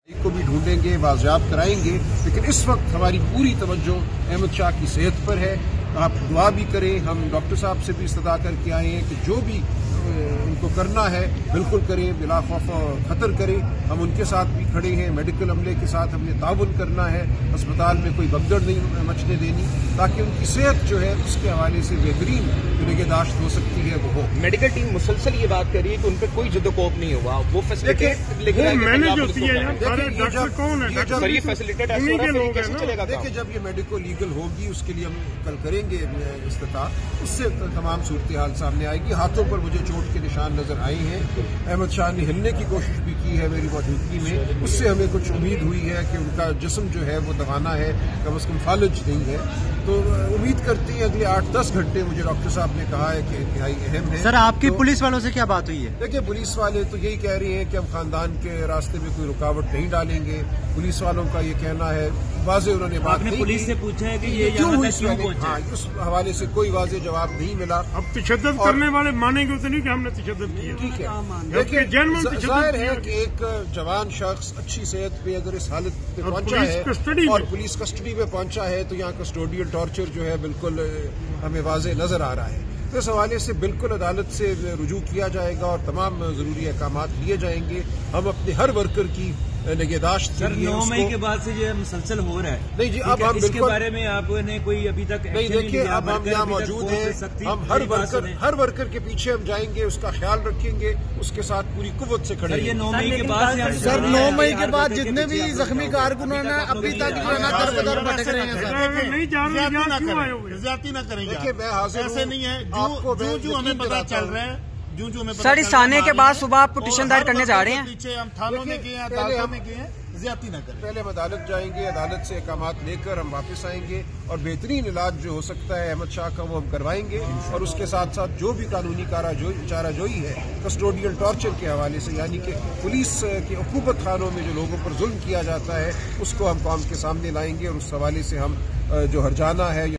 को भी ढूंढेंगे, बाजियाब कराएंगे, लेकिन इस वक्त हमारी पूरी तवज्जो अहमद शाह की सेहत पर है। आप दुआ भी करें। हम डॉक्टर साहब से भी इस्तदा करके आए हैं कि जो भी उनको करना है बिल्कुल करें, बिला खौफ खतर करें। हम उनके साथ भी खड़े हैं, मेडिकल अमले के साथ हमने ताउन करना है, अस्पताल में कोई भगदड़ नहीं मचने देनी, ताकि उनकी सेहत जो है उसके हवाले से बेहतरीन जो निगहदाश्त हो सकती है वो हो। मेडिकल टीम मुसलसल ये बात कर रही है कि उन पर कोई जदोकोब नहीं हुआ, वो फैसिलिटेट देखिए, जब ये मेडिको लीगल होगी उसके लिए हम कल करेंगे इफ्तिताह, उससे तमाम सूरत हाल सामने आएगी। हाथों पर मुझे चोट के निशान नजर आए हैं। अहमद शाह ने हिलने की कोशिश भी की है मेरी मौजूदगी में, उससे हमें कुछ उम्मीद हुई है कि उनका जिस्म जो है वो दबाना है, कम अज कम फालज नहीं है। तो उम्मीद करती है अगले 8-10 घंटे, मुझे डॉक्टर साहब ने कहा है कि इंतहाई अहम है। सर, आपकी पुलिस वालों से क्या बात हुई है? देखिए, पुलिस वाले तो यही कह रहे हैं कि हम खानदान के रास्ते में कोई रुकावट नहीं डालेंगे। पुलिस वालों का ये कहना है, वाज़े उन्होंने बात नहीं की। पुलिस से पूछा है कि ये क्यों हुई, हाँ, उस हवाले से कोई वाज़े जवाब नहीं मिला। अब तशद्दुद करने वाले मानेंगे तो नहीं कि हमने तशद्दुद किया। ठीक है, देखिए, जाहिर है कि एक जवान शख्स अच्छी सेहत पे अगर इस हालत पे पहुंचा है और पुलिस कस्टडी में पहुंचा है तो यहाँ कस्टोडियल टॉर्चर जो है बिल्कुल हमें वाज़े नजर आ रहा है। तो इस हवाले से बिल्कुल अदालत से रुजू किया जाएगा और तमाम जरूरी अहकाम लिए जाएंगे। हम अपने हर वर्कर की निगहदाश्त के लिए 9 मई के बाद से जो मुसलसल हो रहा है। नहीं जी, अब हम इसके बारे में आपने कोई अभी तक नहीं, देखिए, अब हम यहाँ मौजूद हैं। हम हर वर्कर के पीछे हम जाएंगे, उसका ख्याल रखेंगे, उसके साथ पूरी कुव्वत से खड़े। ये 9 मई के बाद सर, 9 मई के बाद जितने भी जख्मी कारकुनों ने अभी तक जो है ना दर बदर भटक रहे हैं सर। नहीं ज्यादा ना करेंगे। देखिए, मैं हाजिर ऐसे नहीं है, जो हमें पता चल रहा है, सर, इस आने के बाद सुबह आप पिटीशन दायर करने जा रहे हैं? पीछे हम थानों में गए हैं, अदालतों में गए हैं, ज्यादती न करें। पहले हम अदालत जाएंगे, अदालत से अहकामात लेकर हम वापस आएंगे और बेहतरीन इलाज जो हो सकता है अहमद शाह का वो हम करवाएंगे। और उसके साथ साथ जो भी कानूनी चाराजोई है कस्टोडियल टॉर्चर के हवाले से, यानी कि पुलिस के हुकूमत खानों में जो लोगों पर जुल्म किया जाता है, उसको हम कौम के सामने लाएंगे और उस हवाले से हम जो हर्जाना है